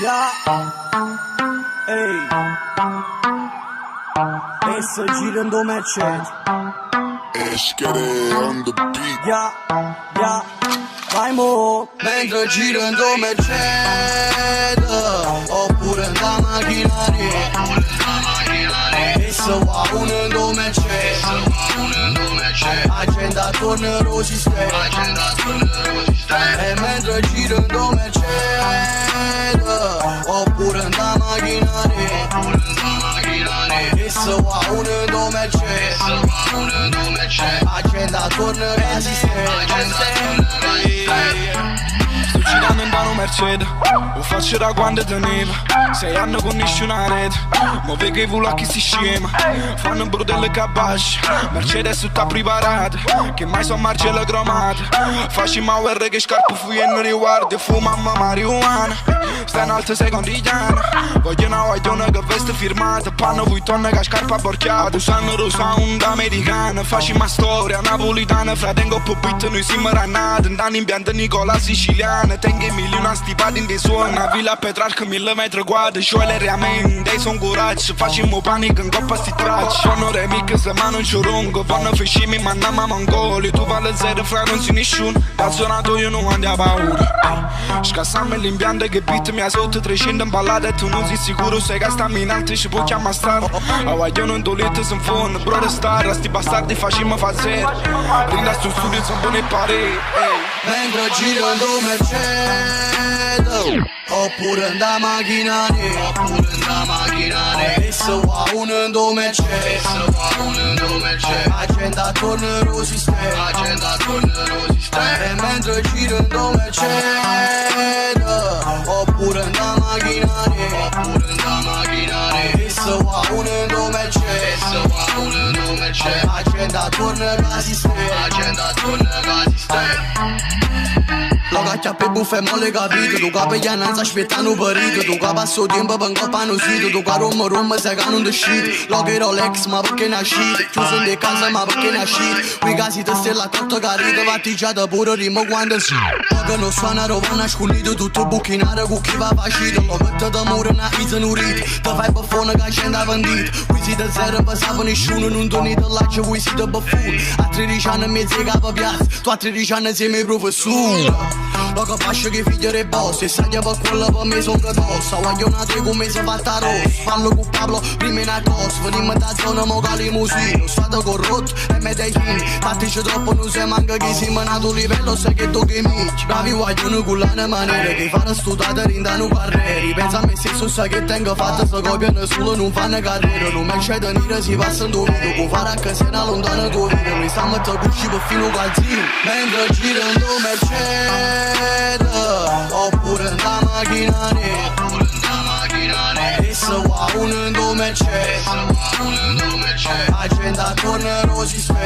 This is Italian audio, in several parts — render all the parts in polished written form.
Yeah. Ehi. E să girando Mercedes. Eschere on the beat. Yeah. Vai mo. Mentre girando Mercedes, oppure da macchinari. E se va unendo Mercedes, agenda torna rosy stay. E mentre girando Mercedes, oppure da macchinari. E se va unendo Mercedes, agenda torna rosy stay. Sto girando in vano Mercedes, lo faccio da quando tenevo 6 anni con nessuna rete. Mo' vedo che vola chi si scema, fanno un bordello capace. Mercedes tutta preparata, che mai sono marcella cromata. Faccio ma guerra che scarpo fui e non riguardo. Fumamma marijuana, sta in alto secondigliana. Voglio una che veste firmata. Panno 8 tonne che scarpa borchiata. Usano lo sound americana, faccio ma storia napolitana. Fratengo po' beat, noi siamo rannati. Andando in pianta Nicola siciliana. Tengo i milioni stipati in dei suoni. Una villa a Petrarca 1000 metri quadri. Scioglie realmente, son coraggio. Facciamo panico in coppa sti tracce. Fanno remix ma non c'ho ronco. Fanno fescimi ma andiamo a Mongoli. Tu parli zero fra non si nessuno. Calzonato io non andiamo a paura. Scassammi l'impianto che beat mi ha sotto 300 in ballata. E tu non sei sicuro se che stammi in alto ci può chiamare star. A vogliono un dolete se fondo. Brother star, a sti bastardi facciamo fa zero. Rinda sto studio sono buone pareti. Mentre girando Mercedes, oppure da macchinari. E se va unendo Mercedes, agenda torna rosy stay. E mentre girando Mercedes, oppure da macchinari. E se va unendo Mercedes, agenda torna quasi stay. La caccia pe buffe molle capito. Tu capi gli anni aspettano perito. Tu capi passo tempo per un coppa non sito. Tu ca Roma se che non ti usciti. Loghi Rolex ma perché nasciti. Chiuso in casa ma perché nasciti. Qui casi te stella cotto carito. Vattigiata pure rimo quando si. Poco non suona roba nascondito. Tutto buchinare con chi va facito. Lo metto d'amore una izza nurito. Te fai buffone che scende a vendito. Qui si te zero passava nessuno. Non torni te laccio qui si te buffuno. A 13 anni mezzo capo piazza. Tu a 13 anni sei mio professore. Loco faccio che figlio dei boss. E sai per quello per me sono tossa. Voglio una te come si fatta rossa. Parlo con Pablo, prima in accosto. Venimmo da zona mo con limousino. Stato corrotto e me dai fini. Tattici troppo non si manca che siamo nato livello. Sai che tu che amici. Bravi vogliono con la maniera. Che fare studate rindano carriere. Pensa a me stesso sai che tengo fatta. Se copiano solo non fanno carriera. Non mi c'è da nire si passa in tuo video. Può fare anche se ne lontano tuo video. Noi stiamo a te cusci per fino calzino. Mentre girando Mercedes, oppure da macchinari. E se va unendo Mercedes, agenda torna rosy stay.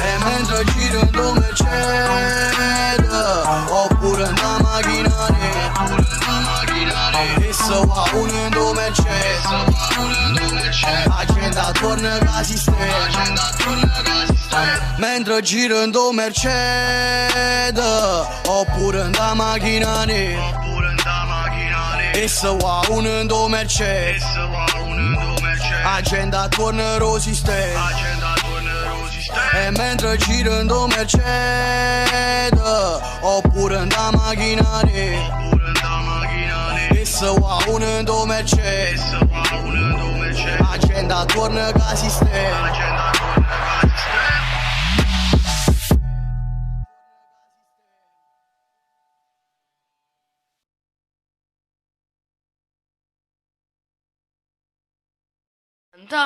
E mentre girando Mercedes, oppure da macchinari. E se va unendo Mercedes, agenda torna quasi stay. Mentre girando Mercedes, oppure da macchinari. E se va unendo Mercedes, agenda torna rosy stay. E mentre girando Mercedes, oppure da macchinari. E se va unendo Mercedes, agenda torna quasi stay. Da